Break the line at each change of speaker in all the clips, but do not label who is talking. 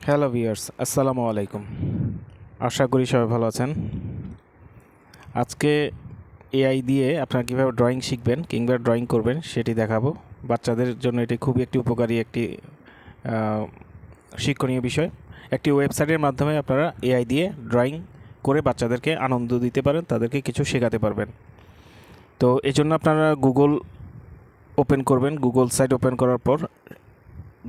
Hello viewers, আসসালামু আলাইকুম। আশা করি সবাই ভালো আছেন। আজকে এআই দিয়ে আপনারা কীভাবে ড্রয়িং শিখবেন কিংবা ড্রয়িং করবেন সেটি দেখাবো। বাচ্চাদের জন্য এটি খুবই একটি উপকারী একটি শিক্ষণীয় বিষয়। একটি ওয়েবসাইটের মাধ্যমে আপনারা এআই দিয়ে ড্রয়িং করে বাচ্চাদেরকে আনন্দ দিতে পারেন, তাদেরকে কিছু শেখাতে পারবেন। তো এই জন্য আপনারা গুগল ওপেন করবেন। গুগল সাইট ওপেন করার পর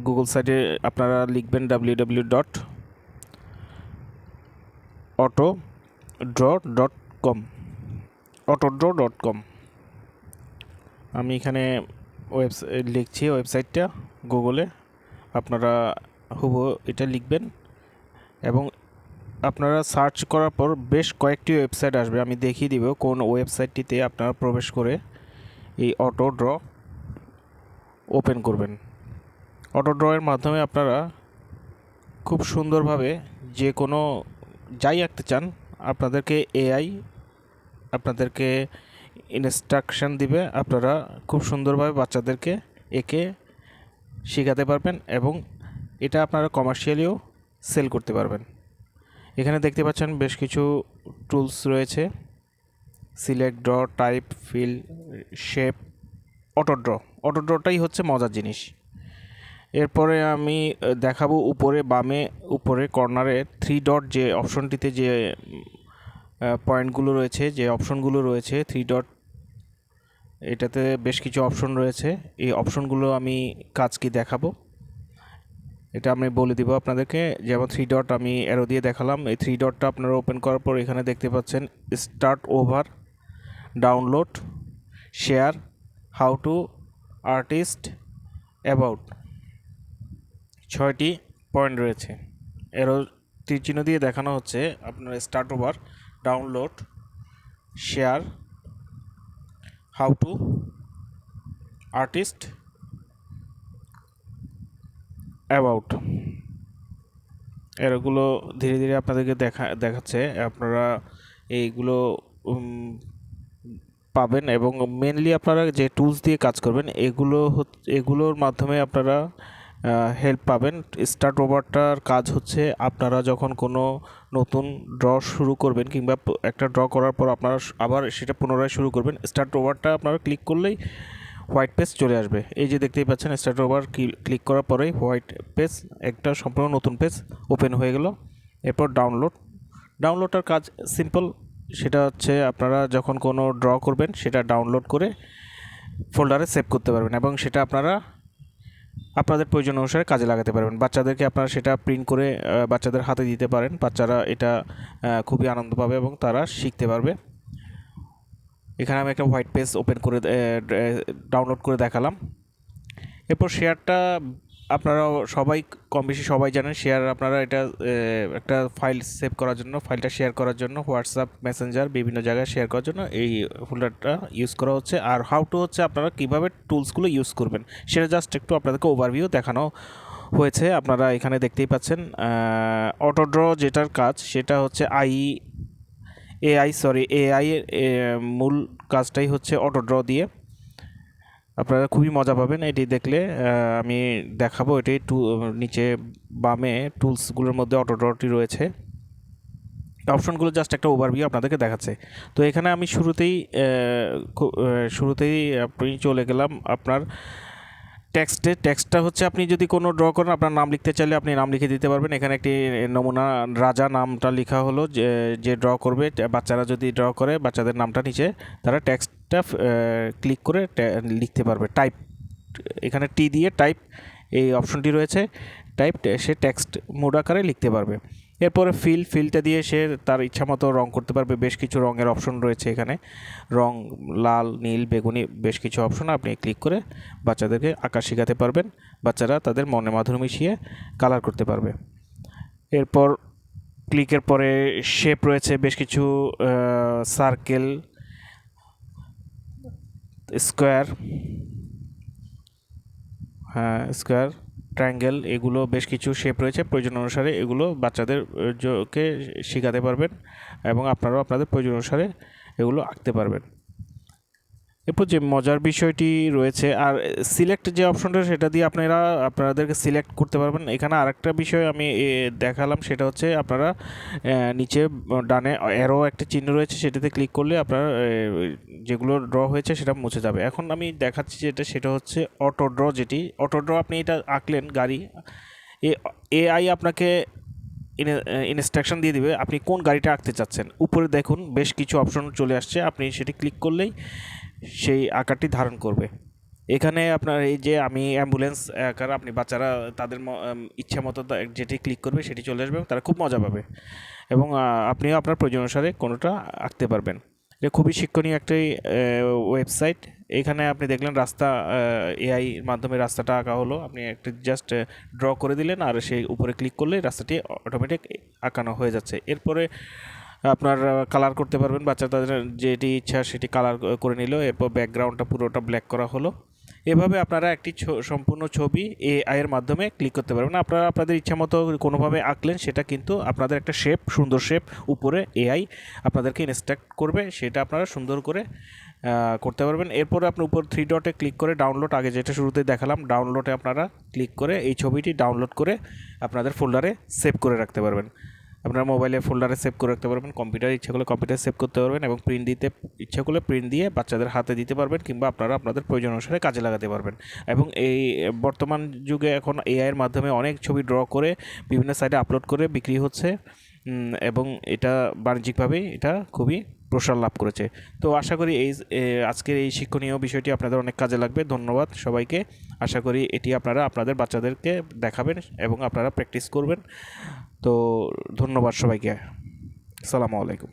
গুগল সাইটে আপনারা লিখবেন www.autodraw.com autodraw.com। আমি এখানে লিখছি ওয়েবসাইটটা গুগলে। আপনারা হুবহু এটা লিখবেন এবং আপনারা সার্চ করার পর বেশ কয়েকটি ওয়েবসাইট আসবে। আমি দেখিয়ে দিব কোন ওয়েবসাইটটিতে আপনারা প্রবেশ করে এই অটো ড্র ওপেন করবেন। অটো ড্রয়ের মাধ্যমে আপনারা খুব সুন্দরভাবে যে কোনো যাই আঁকতে চান আপনাদেরকে এআই আপনাদেরকে ইনস্ট্রাকশান দিবে, আপনারা খুব সুন্দরভাবে বাচ্চাদেরকে এঁকে শেখাতে পারবেন এবং এটা আপনারা কমার্শিয়ালিও সেল করতে পারবেন। এখানে দেখতে পাচ্ছেন বেশ কিছু টুলস রয়েছে: select, draw, type, fill, shape, auto ড্রটাই হচ্ছে মজার জিনিস। এরপরে আমি দেখাবো উপরে কর্নারে 3 ডট যে অপশনটিতে যে পয়েন্টগুলো রয়েছে, যে অপশনগুলো রয়েছে 3 ডট, এটাতে বেশ কিছু অপশন রয়েছে। এই অপশনগুলো আমি কাজ কি দেখাবো, এটা আমি বলে দিব আপনাদেরকে। যেমন 3 ডট আমি অ্যারো দিয়ে দেখালাম। এই 3 ডটটা আপনারা ওপেন করার পর এখানে দেখতে পাচ্ছেন start over, download, share, how to, artist, about, 6টি পয়েন্ট রয়েছে। এরও তীরচিহ্ন দিয়ে দেখানো হচ্ছে আপনার start over, download, share, how to, artist, about. এরগুলো ধীরে ধীরে আপনাদেরকে দেখাচ্ছে। আপনারা এইগুলো পাবেন এবং মেনলি আপনারা যে টুলস দিয়ে কাজ করবেন এগুলোর মাধ্যমে আপনারা হেল্প পাবেন। স্টার্ট ওভারটার কাজ হচ্ছে আপনারা যখন কোনো নতুন ড্র শুরু করবেন কিংবা একটা ড্র করার পর আপনারা আবার সেটা পুনরায় শুরু করবেন, স্টার্ট ওভারটা আপনারা ক্লিক করলেই হোয়াইট পেজ চলে আসবে। এই যে দেখতেই পাচ্ছেন, স্টার্ট ওভার ক্লিক করার পরেই হোয়াইট পেজ, একটা সম্পূর্ণ নতুন পেজ ওপেন হয়ে গেল। এরপর ডাউনলোডটার কাজ সিম্পল। সেটা হচ্ছে আপনারা যখন কোনো ড্র করবেন সেটা ডাউনলোড করে ফোল্ডারে সেভ করতে পারবেন এবং সেটা আপনারা আপনাদের প্রয়োজন অনুসারে কাজে লাগাতে পারবেন। বাচ্চাদেরকে আপনারা সেটা প্রিন্ট করে বাচ্চাদের হাতে দিতে পারেন। বাচ্চারা এটা খুবই আনন্দ পাবে এবং তারা শিখতে পারবে। এখানে আমি একটা হোয়াইট পেজ ওপেন করে ডাউনলোড করে দেখালাম। এরপর শেয়ারটা আপনারা সবাই কম বেশি সবাই জানেন। শেয়ার আপনারা এটা একটা ফাইল সেভ করার জন্য, ফাইলটা শেয়ার করার জন্য হোয়াটসঅ্যাপ, মেসেঞ্জার বিভিন্ন জায়গায় শেয়ার করার জন্য এই ফোল্ডারটা ইউজ করা হচ্ছে। আর হাউ টু হচ্ছে আপনারা কীভাবে টুলসগুলো ইউজ করবেন সেটা জাস্ট একটু আপনাদেরকে ওভারভিউ দেখানো হয়েছে। আপনারা এখানে দেখতেই পাচ্ছেন অটো ড্র যেটার কাজ সেটা হচ্ছে এআই এর মূল কাজটাই হচ্ছে অটো ড্র দিয়ে। আপনারা খুবই মজা পাবেন এটি দেখলে। আমি দেখাবো এটি নিচে বামে টুলসগুলোর মধ্যে অটো ড্রটি রয়েছে। অপশনগুলো জাস্ট একটা ওভারভিউ আপনাদেরকে দেখাচ্ছে। তো এখানে আমি শুরুতেই আপনি চলে গেলাম আপনার টেক্সটটা হচ্ছে আপনি যদি কোনো ড্র করেন, আপনার নাম লিখতে চাইলে আপনি নাম লিখে দিতে পারবেন। এখানে একটি নমুনা রাজা নামটা লেখা হলো। যে ড্র করবে, বাচ্চারা যদি ড্র করে বাচ্চাদের নামটা নিচে তারা টেক্সটটা ক্লিক করে লিখতে পারবে। টাইপ, এখানে টি দিয়ে টাইপ এই অপশনটি রয়েছে, টাইপ, সে টেক্সট মোড আকারে লিখতে পারবে। এরপরে ফিলটা দিয়ে সে তার ইচ্ছা মতো রঙ করতে পারবে। বেশ কিছু রঙের অপশন রয়েছে এখানে, রঙ লাল, নীল, বেগুনি, বেশ কিছু অপশন আপনি ক্লিক করে বাচ্চাদেরকে আঁকা শেখাতে পারবেন। বাচ্চারা তাদের মনে মাধুরী মিশিয়ে কালার করতে পারবে। এরপর ক্লিকের পরে শেপ রয়েছে বেশ কিছু, সার্কেল, স্কোয়ার, স্কোয়ার, ট্রায়াঙ্গেল, এগুলো বেশ কিছু শেপ রয়েছে। প্রয়োজন অনুসারে এগুলো বাচ্চাদেরকে শেখাতে পারবেন এবং আপনারাও আপনাদের প্রয়োজন অনুসারে এগুলো আঁকতে পারবেন। এরপর যে মজার বিষয়টি রয়েছে আর সিলেক্ট যে অপশনটা সেটা দিয়ে আপনাদেরকে সিলেক্ট করতে পারবেন। এখানে আরেকটা বিষয় আমি দেখালাম, সেটা হচ্ছে আপনারা নিচে ডানে অ্যারো একটা চিহ্ন রয়েছে, সেটাতে ক্লিক করলে আপনার যেগুলো ড্র হয়েছে সেটা মুছে যাবে। এখন আমি দেখাচ্ছি সেটা হচ্ছে অটো ড্র। অটো ড্র আপনি এটা আঁকলেন গাড়ি, এআই আপনাকে ইনস্ট্রাকশন দিয়ে দিবে আপনি কোন গাড়িটা আঁকতে চাচ্ছেন। উপরে দেখুন বেশ কিছু অপশন চলে আসছে, আপনি সেটি ক্লিক করলেই সেই আকারটি ধারণ করবে। এখানে আপনার এই যে আমি অ্যাম্বুলেন্স আকার, আপনি বাচ্চারা তাদের ইচ্ছা মতো যেটি ক্লিক করবে সেটি চলে আসবে এবং তারা খুব মজা পাবে, এবং আপনিও আপনার প্রয়োজন অনুসারে কোনোটা আঁকতে পারবেন। এটা খুবই শিক্ষণীয় একটি ওয়েবসাইট। এখানে আপনি দেখলেন রাস্তা, এআই মাধ্যমে রাস্তাটা আঁকা হলো, আপনি একটা জাস্ট ড্র করে দিলেন আর সেই উপরে ক্লিক করলে রাস্তাটি অটোমেটিক আঁকানো হয়ে যাচ্ছে। এরপরে আপনার কালার করতে পারবেন, বাচ্চা তাদের যেটি ইচ্ছা সেটি কালার করে নিল, এরপর ব্যাকগ্রাউন্ডটা পুরোটা ব্ল্যাক করা হলো। এভাবে আপনারা একটি সম্পূর্ণ ছবি এআই এর মাধ্যমে ক্লিক করতে পারবেন। আপনারা আপনাদের ইচ্ছা মতো কোনোভাবে আঁকলেন, সেটা কিন্তু আপনাদের একটা সুন্দর শেপ উপরে এআই আপনাদেরকে ইনস্ট্রাক্ট করবে, সেটা আপনারা সুন্দর করে করতে পারবেন। এরপর আপনি উপর 3 ডটে ক্লিক করে ডাউনলোড, আগে যেটা শুরুতে দেখালাম, ডাউনলোডে আপনারা ক্লিক করে এই ছবিটি ডাউনলোড করে আপনাদের ফোল্ডারে সেভ করে রাখতে পারবেন। আপনার মোবাইলে ফোল্ডারে সেভ করে রাখতে পারবেন, কম্পিউটারে ইচ্ছা করলে কম্পিউটারে সেভ করতে পারবেন, এবং প্রিন্ট দিতে ইচ্ছা করলে প্রিন্ট দিয়ে বাচ্চাদের হাতে দিতে পারবেন, কিংবা আপনারা আপনাদের প্রয়োজন অনুসারে কাজে লাগাতে পারবেন। এবং এই বর্তমান যুগে এখন এআইয়ের মাধ্যমে অনেক ছবি ড্র করে বিভিন্ন সাইটে আপলোড করে বিক্রি হচ্ছে, এবং এটা বাণিজ্যিকভাবে এটা খুবই প্রসার লাভ করেছে। তো আশা করি আজকের এই শিক্ষণীয় বিষয়টি আপনাদের অনেক কাজে লাগবে। ধন্যবাদ সবাইকে। আশা করি এটি আপনারা আপনাদের বাচ্চাদেরকে দেখাবেন এবং আপনারা প্র্যাকটিস করবেন। তো ধন্যবাদ সবাইকে। আসসালামু আলাইকুম।